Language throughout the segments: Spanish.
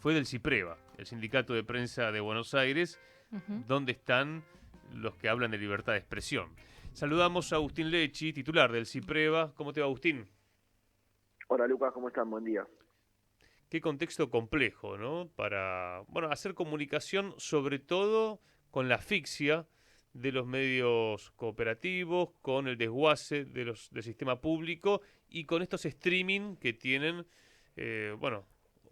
fue del CIPREVA, el Sindicato de Prensa de Buenos Aires, donde están los que hablan de libertad de expresión. Saludamos a Agustín Lecci, titular del CIPREVA. ¿Cómo te va, Agustín? Hola Lucas, ¿cómo están? Buen día. Qué contexto complejo, ¿no? Para, hacer comunicación, sobre todo con la asfixia de los medios cooperativos, con el desguace del sistema público y con estos streaming que tienen,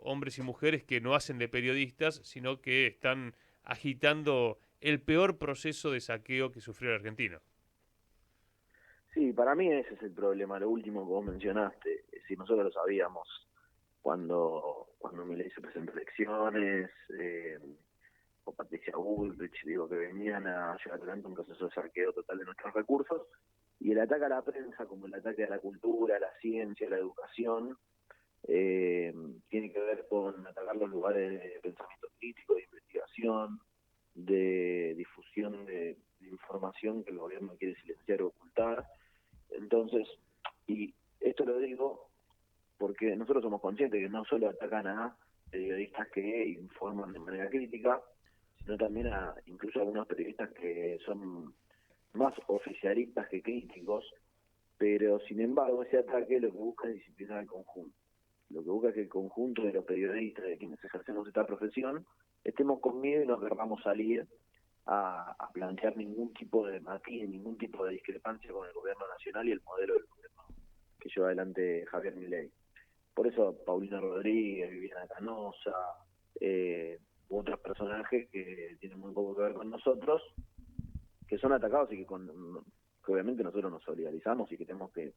hombres y mujeres que no hacen de periodistas, sino que están agitando el peor proceso de saqueo que sufrió la Argentina. Sí, para mí ese es el problema, lo último que vos mencionaste. Si nosotros lo sabíamos cuando Milei se presentó a elecciones, o Patricia Bullrich, digo, que venían a llevar adelante un proceso de saqueo total de nuestros recursos, y el ataque a la prensa, como el ataque a la cultura, a la ciencia, a la educación, tiene que ver con atacar los lugares de pensamiento crítico, de investigación, de difusión de información que el gobierno quiere silenciar o ocultar. Entonces, y esto lo digo porque nosotros somos conscientes que no solo atacan a periodistas que informan de manera crítica, sino también a incluso a algunos periodistas que son más oficialistas que críticos, pero sin embargo ese ataque lo que busca es disciplinar al conjunto. Lo que busca es que el conjunto de los periodistas, de quienes ejercemos esta profesión, estemos con miedo y no querramos salir a plantear ningún tipo de matiz, ningún tipo de discrepancia con el gobierno nacional y el modelo del gobierno que lleva adelante Javier Milei. Por eso Paulina Rodríguez, Viviana Canosa, u otros personajes que tienen muy poco que ver con nosotros, que son atacados y que obviamente nosotros nos solidarizamos y que tenemos que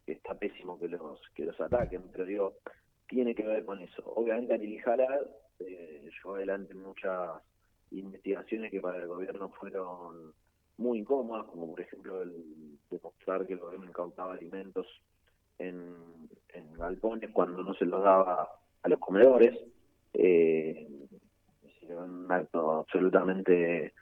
está pésimo que los ataquen, pero digo, tiene que ver con eso. Obviamente Anil Jalad llevó adelante muchas investigaciones que para el gobierno fueron muy incómodas, como por ejemplo el demostrar que el gobierno incautaba alimentos en galpones cuando no se los daba a los comedores. Un acto absolutamente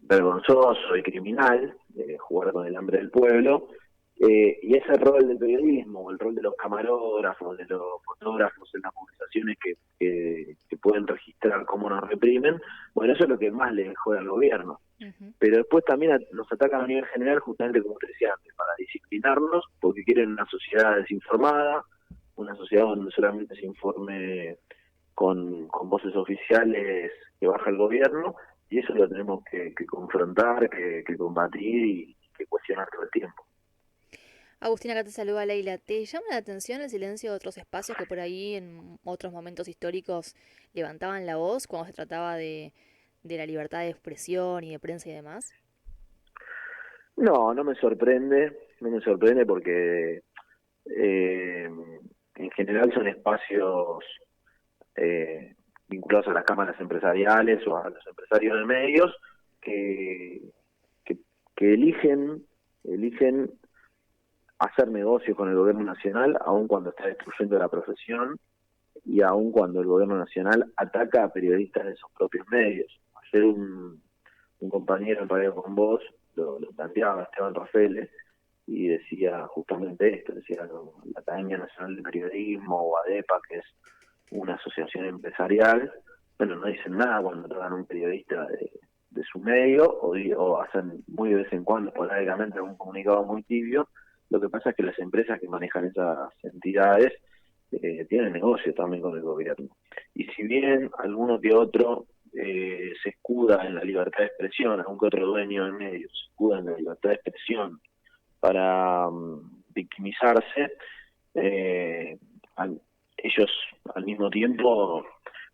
vergonzoso y criminal, jugar con el hambre del pueblo. Y ese rol del periodismo, el rol de los camarógrafos, de los fotógrafos en las movilizaciones que pueden registrar cómo nos reprimen, bueno, eso es lo que más le mejora al gobierno. Pero después también nos atacan a nivel general, justamente como te decía antes, para disciplinarnos, porque quieren una sociedad desinformada, una sociedad donde solamente se informe con voces oficiales que baja el gobierno, y eso lo tenemos que confrontar, que combatir y que cuestionar todo el tiempo. Agustín, acá te saluda Leila. ¿Te llama la atención el silencio de otros espacios que por ahí en otros momentos históricos levantaban la voz cuando se trataba de la libertad de expresión y de prensa y demás? No me sorprende porque en general son espacios vinculados a las cámaras empresariales o a los empresarios de medios que, que, que eligen hacer negocios con el gobierno nacional, aun cuando está destruyendo la profesión y aun cuando el gobierno nacional ataca a periodistas de sus propios medios. Ayer un compañero en Radio con Voz lo planteaba, Esteban Rafael, y decía justamente esto, decía la Academia Nacional de Periodismo o ADEPA, que es una asociación empresarial, bueno, no dicen nada cuando tratan a un periodista de su medio o hacen muy de vez en cuando, esporádicamente, algún comunicado muy tibio. Lo que pasa es que las empresas que manejan esas entidades tienen negocio también con el gobierno. Y si bien alguno que otro se escuda en la libertad de expresión, algún que otro dueño de medios se escuda en la libertad de expresión para victimizarse, ellos al mismo tiempo,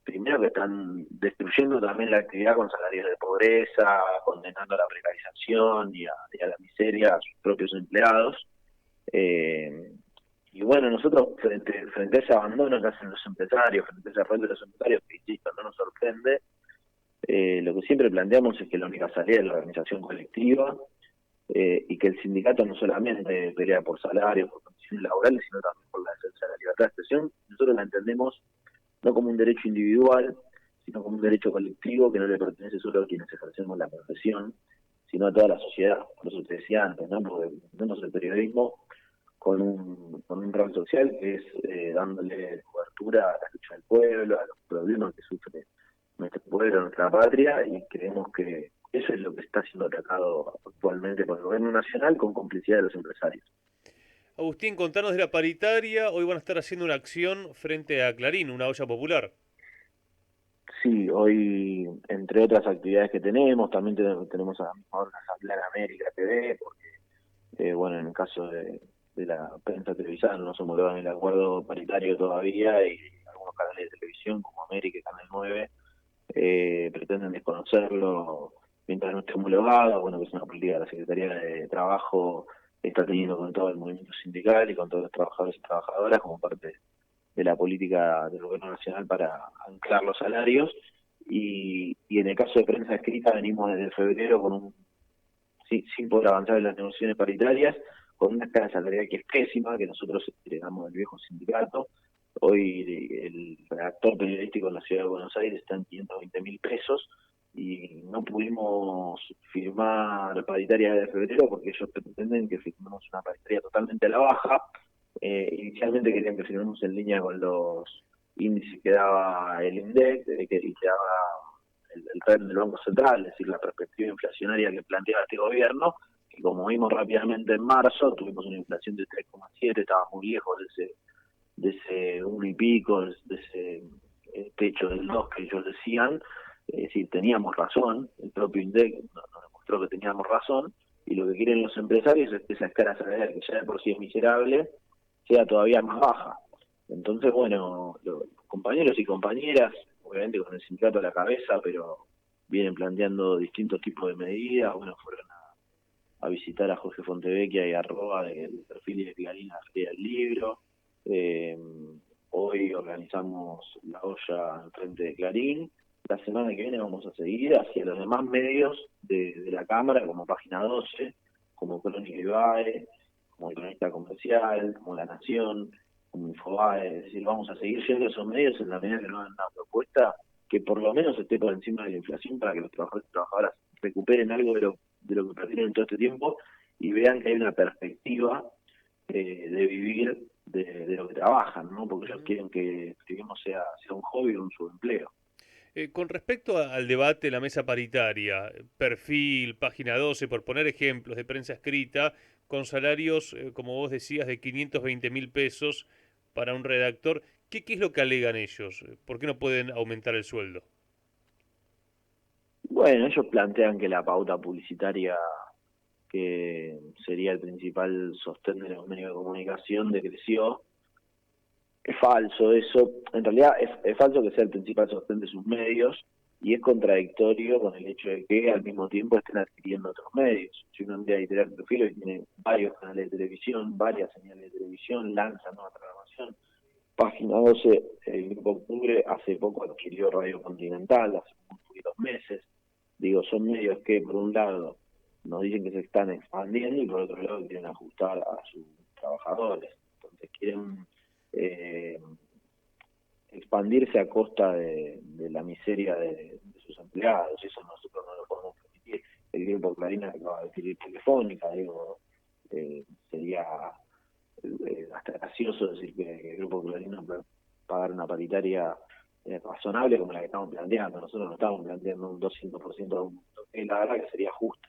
primero que están destruyendo también la actividad con salarios de pobreza, condenando a la precarización y a la miseria a sus propios empleados. Y bueno, nosotros frente a ese abandono que hacen los empresarios, frente a ese rol de los empresarios, que insisto, no nos sorprende, lo que siempre planteamos es que la única salida es la organización colectiva, y que el sindicato no solamente pelea por salarios, por condiciones laborales, sino también por la defensa de la libertad de expresión. Nosotros la entendemos no como un derecho individual, sino como un derecho colectivo que no le pertenece solo a quienes ejercemos la profesión, sino a toda la sociedad. Por eso te decía antes, ¿no? Porque entendemos el periodismo con un rol social que es dándole cobertura altura a la lucha del pueblo, a los problemas que sufre nuestro pueblo, nuestra patria, y creemos que eso es lo que está siendo atacado actualmente por el gobierno nacional con complicidad de los empresarios. Agustín, contanos de la paritaria. Hoy van a estar haciendo una acción frente a Clarín, una olla popular. Sí, hoy, entre otras actividades que tenemos, también tenemos a la misma hora una asamblea en América TV, porque, bueno, en el caso de la prensa televisada no se homologan el acuerdo paritario todavía, y algunos canales de televisión como América y Canal 9 pretenden desconocerlo mientras no esté homologado. Bueno, que es una política de la Secretaría de Trabajo, está teniendo con todo el movimiento sindical y con todos los trabajadores y trabajadoras como parte de la política del gobierno nacional para anclar los salarios. Y en el caso de prensa escrita venimos desde febrero sin poder avanzar en las negociaciones paritarias, con una escala salarial que es pésima, que nosotros heredamos del viejo sindicato. Hoy el redactor periodístico en la ciudad de Buenos Aires está en 520.000 pesos, y no pudimos firmar paritaria de febrero porque ellos pretenden que firmemos una paritaria totalmente a la baja. Inicialmente querían que firmemos en línea con los índices que daba el INDEC, que daba el REM del Banco Central, es decir, la perspectiva inflacionaria que planteaba este gobierno, que como vimos rápidamente en marzo, tuvimos una inflación de 3,7, estaba muy lejos de ese 1 y pico, de ese techo del 2 que ellos decían. Es decir, teníamos razón, el propio INDEC nos demostró que teníamos razón, y lo que quieren los empresarios es que esa escala salarial, que ya de por sí es miserable, sea todavía más baja. Entonces, bueno, los compañeros y compañeras, obviamente con el sindicato a la cabeza, pero vienen planteando distintos tipos de medidas. Bueno, fueron a visitar a Jorge Fontevecchia y a Roa del perfil de Clarín a la Feria del Libro. Hoy organizamos la olla al frente de Clarín. La semana que viene vamos a seguir hacia los demás medios de la Cámara, como Página 12, como Crónica Ibae, como el Cronista Comercial, como La Nación, como Infobae. Es decir, vamos a seguir yendo a esos medios en la medida que nos hagan una propuesta que por lo menos esté por encima de la inflación, para que los trabajadores y trabajadoras recuperen algo de lo que perdieron en todo este tiempo y vean que hay una perspectiva de vivir de lo que trabajan, ¿no? Porque ellos quieren que vivimos sea un hobby o un subempleo. Con respecto al debate de la mesa paritaria, Perfil, Página 12, por poner ejemplos de prensa escrita, con salarios, como vos decías, de 520.000 pesos para un redactor, ¿qué es lo que alegan ellos? ¿Por qué no pueden aumentar el sueldo? Bueno, ellos plantean que la pauta publicitaria, que sería el principal sostén de los medios de comunicación, decreció. Es falso eso. En realidad es falso que sea el principal sostén de sus medios, y es contradictorio con el hecho de que al mismo tiempo estén adquiriendo otros medios. Si uno mira Editorial Perfil, hoy tiene varios canales de televisión, varias señales de televisión, lanza nueva programación. Página 12, el Grupo Octubre, hace poco adquirió Radio Continental, hace unos poquitos meses. Digo, son medios que por un lado nos dicen que se están expandiendo, y por otro lado quieren ajustar a sus trabajadores. Entonces quieren expandirse a costa de la miseria de sus empleados. Eso nosotros no lo podemos permitir. El Grupo Clarín acaba de adquirir Telefónica, digo, sería hasta gracioso decir que el Grupo Clarín no puede pagar una paritaria razonable como la que estamos planteando. Nosotros no estamos planteando un 200% de aumento, la verdad que sería justo,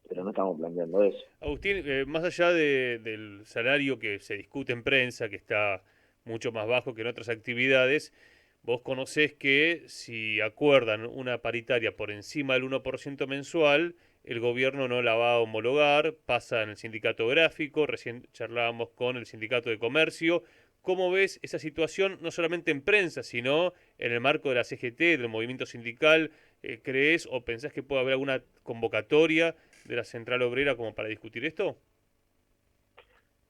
pero no estamos planteando eso. Agustín, más allá del salario que se discute en prensa, que está mucho más bajo que en otras actividades, vos conocés que si acuerdan una paritaria por encima del 1% mensual, el gobierno no la va a homologar, pasa en el sindicato gráfico, recién charlábamos con el sindicato de comercio. ¿Cómo ves esa situación, no solamente en prensa, sino en el marco de la CGT, del movimiento sindical? ¿Crees o pensás que puede haber alguna convocatoria de la Central Obrera como para discutir esto?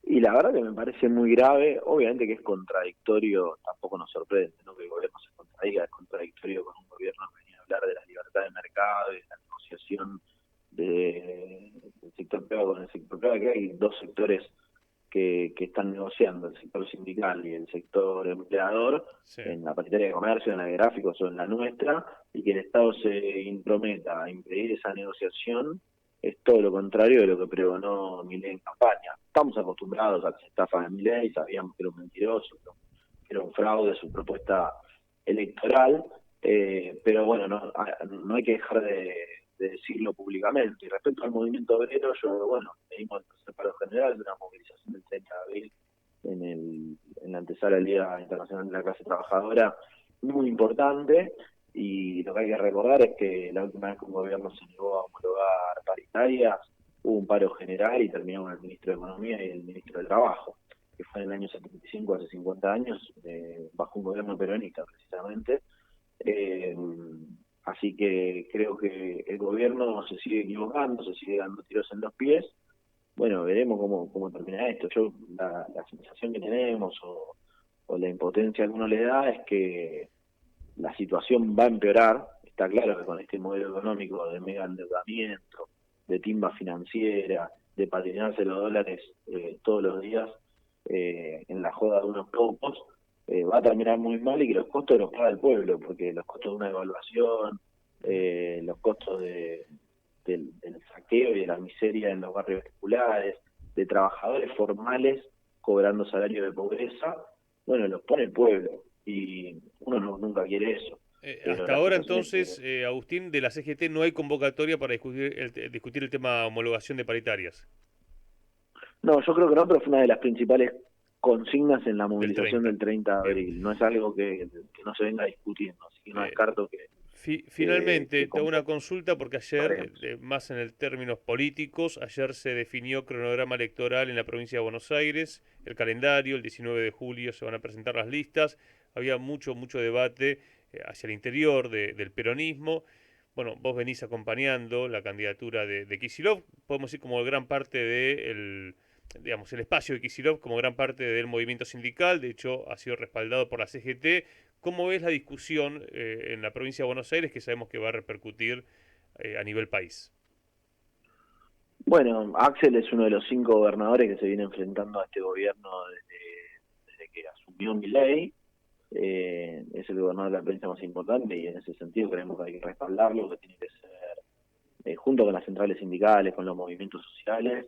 Y la verdad que me parece muy grave. Obviamente que es contradictorio, tampoco nos sorprende, ¿no?, que el gobierno se contradiga. Es contradictorio con un gobierno que venía a hablar de la libertad de mercado y de la negociación del sector privado con el sector privado, que hay dos sectores que están negociando, el sector sindical y el sector empleador, Sí. en la paritaria de comercio, en la de gráficos o en la nuestra, y que el Estado se intrometa a impedir esa negociación es todo lo contrario de lo que pregonó Milei en campaña. Estamos acostumbrados a las estafas de Milei, sabíamos que era un mentiroso, que era un fraude su propuesta electoral, pero bueno, no hay que dejar de decirlo públicamente. Y respecto al movimiento obrero, bueno, venimos del paro general, de una movilización del 30 de abril en la antesala del Día Internacional de la Clase Trabajadora, muy importante, y lo que hay que recordar es que la última vez que un gobierno se negó a homologar paritarias, hubo un paro general y terminó con el ministro de Economía y el ministro de Trabajo, que fue en el año 75, hace 50 años, bajo un gobierno peronista precisamente. Así que creo que el gobierno se sigue equivocando, se sigue dando tiros en los pies. Bueno, veremos cómo termina esto. La sensación que tenemos o la impotencia que uno le da es que la situación va a empeorar. Está claro que con este modelo económico de mega endeudamiento, de timba financiera, de patinarse los dólares todos los días en la joda de unos pocos, va a terminar muy mal y que los costos los paga el pueblo, porque los costos de una evaluación, los costos del saqueo y de la miseria en los barrios populares, de trabajadores formales cobrando salario de pobreza, bueno, los pone el pueblo y uno nunca quiere eso. Pero Hasta la ahora situación es entonces, Agustín, de la CGT no hay convocatoria para discutir el tema homologación de paritarias No, yo creo que no, pero fue una de las principales consignas en la del movilización 30. del 30 de Bien. abril. No es algo que no se venga discutiendo, así que no Eh, descarto Finalmente, que te hago una consulta porque ayer, convocaremos. más en el términos políticos, ayer se definió cronograma electoral en la provincia de Buenos Aires, el calendario, el 19 de julio se van a presentar las listas, había mucho debate hacia el interior del peronismo. Bueno, vos venís acompañando la candidatura de Kicillof, podemos decir como gran parte digamos, el espacio de Kicillof como gran parte del movimiento sindical, de hecho ha sido respaldado por la CGT. ¿Cómo ves la discusión en la provincia de Buenos Aires que sabemos que va a repercutir a nivel país? Bueno, Axel es uno de los 5 gobernadores que se viene enfrentando a este gobierno desde que asumió Milei. Es el gobernador de la provincia más importante y en ese sentido creemos que hay que respaldarlo, que tiene que ser junto con las centrales sindicales, con los movimientos sociales.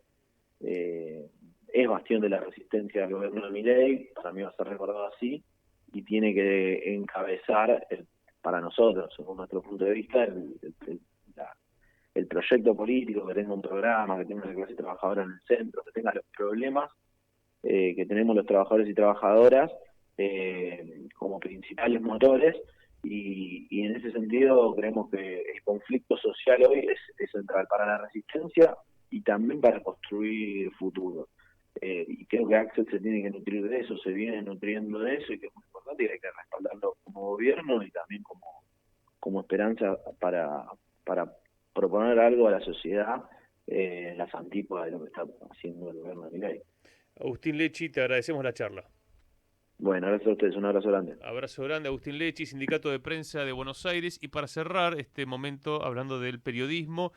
Es bastión de la resistencia al gobierno de Milei, para mí va a ser recordado así, y tiene que encabezar, para nosotros, según nuestro punto de vista, el proyecto político, que tenga un programa, que tenga la clase trabajadora en el centro, que tenga los problemas que tenemos los trabajadores y trabajadoras como principales motores, y en ese sentido creemos que el conflicto social hoy es central para la resistencia y también para construir futuro. Y creo que Axel se tiene que nutrir de eso, se viene nutriendo de eso, y que es muy importante y hay que respaldarlo como gobierno y también como esperanza para proponer algo a la sociedad en las antípodas de lo que está haciendo el gobierno de Milei. Agustín Lechi, te agradecemos la charla. Bueno, gracias a ustedes, un abrazo grande. Abrazo grande, Agustín Lechi, Sindicato de Prensa de Buenos Aires. Y para cerrar este momento, hablando del periodismo,